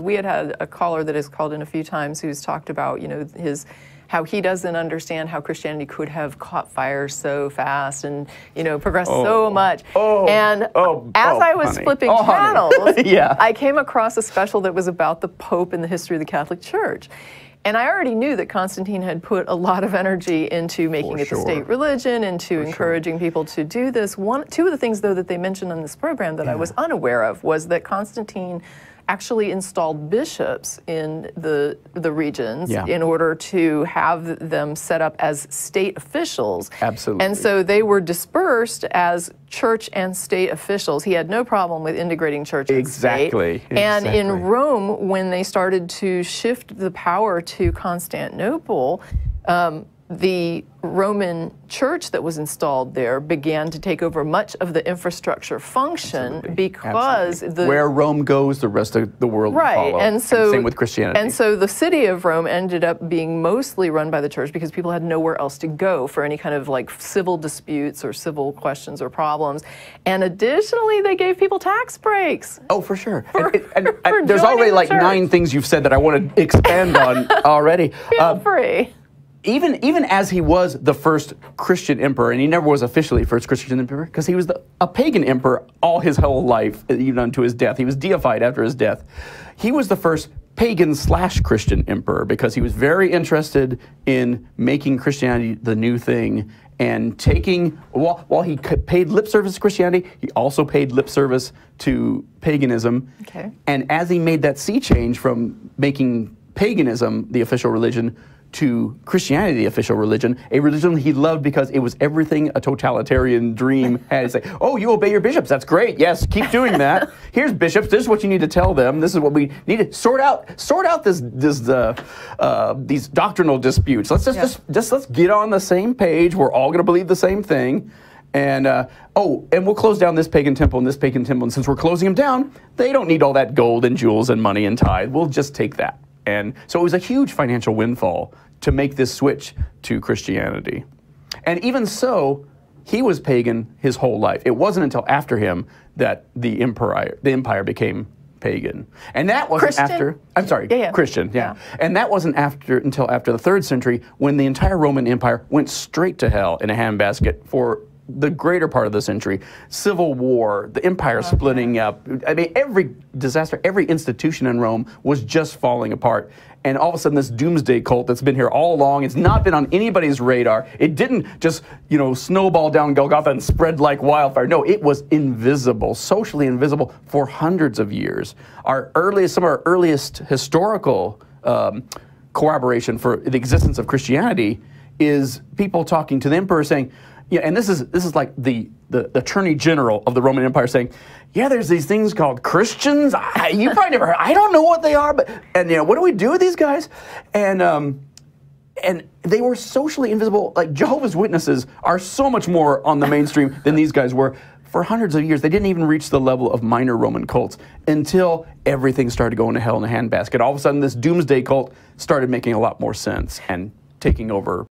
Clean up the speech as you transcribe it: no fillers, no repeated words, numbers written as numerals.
We had a caller that has called in a few times who's talked about, you know, how he doesn't understand how Christianity could have caught fire so fast and, you know, progressed so much. As I was flipping channels, I came across a special that was about the Pope and the history of the Catholic Church. And I already knew that Constantine had put a lot of energy into making it the state religion, into encouraging people to do this. Two of the things, though, that they mentioned on this program that I was unaware of was that Constantine actually installed bishops in the regions in order to have them set up as state officials. Absolutely. And so they were dispersed as church and state officials. He had no problem with integrating church and state. And in Rome, when they started to shift the power to Constantinople, the Roman church that was installed there began to take over much of the infrastructure function because where Rome goes, the rest of the world will follow. And so same with Christianity. And so the city of Rome ended up being mostly run by the church because people had nowhere else to go for any kind of like civil disputes or civil questions or problems. And additionally, they gave people tax breaks. Oh, for sure. And there's already like 9 things you've said that I want to expand on already. Feel free. Even as he was the first Christian emperor, and he never was officially first Christian emperor, because he was a pagan emperor all his whole life, even unto his death. He was deified after his death. He was the first pagan/Christian emperor because he was very interested in making Christianity the new thing and taking, while he paid lip service to Christianity, he also paid lip service to paganism. And as he made that sea change from making paganism the official religion to Christianity, the official religion, a religion he loved because it was everything a totalitarian dream had. Say, oh, you obey your bishops, that's great, yes, keep doing that. Here's bishops, this is what you need to tell them, this is what we need to sort out these doctrinal disputes. Let's let's get on the same page, we're all gonna believe the same thing. And and we'll close down this pagan temple and this pagan temple, and since we're closing them down, they don't need all that gold and jewels and money and tithe, we'll just take that. And so it was a huge financial windfall to make this switch to Christianity. And even so, he was pagan his whole life. It wasn't until after him that the empire became pagan. And that wasn't after, I'm sorry, Christian, And that wasn't until after the 3rd century when the entire Roman Empire went straight to hell in a handbasket for the greater part of the century. Civil war, the empire splitting up. I mean, every disaster, every institution in Rome was just falling apart. And all of a sudden, this doomsday cult that's been here all along, it's not been on anybody's radar. It didn't just, you know, snowball down Golgotha and spread like wildfire. No, it was invisible, socially invisible for hundreds of years. Some of our earliest historical corroboration for the existence of Christianity is people talking to the emperor saying, yeah, and this is like the attorney general of the Roman Empire saying, yeah, there's these things called Christians. You probably never heard. I don't know what they are, but you know, what do we do with these guys? And they were socially invisible. Like Jehovah's Witnesses are so much more on the mainstream than these guys were. For hundreds of years, they didn't even reach the level of minor Roman cults until everything started going to hell in a handbasket. All of a sudden, this doomsday cult started making a lot more sense and taking over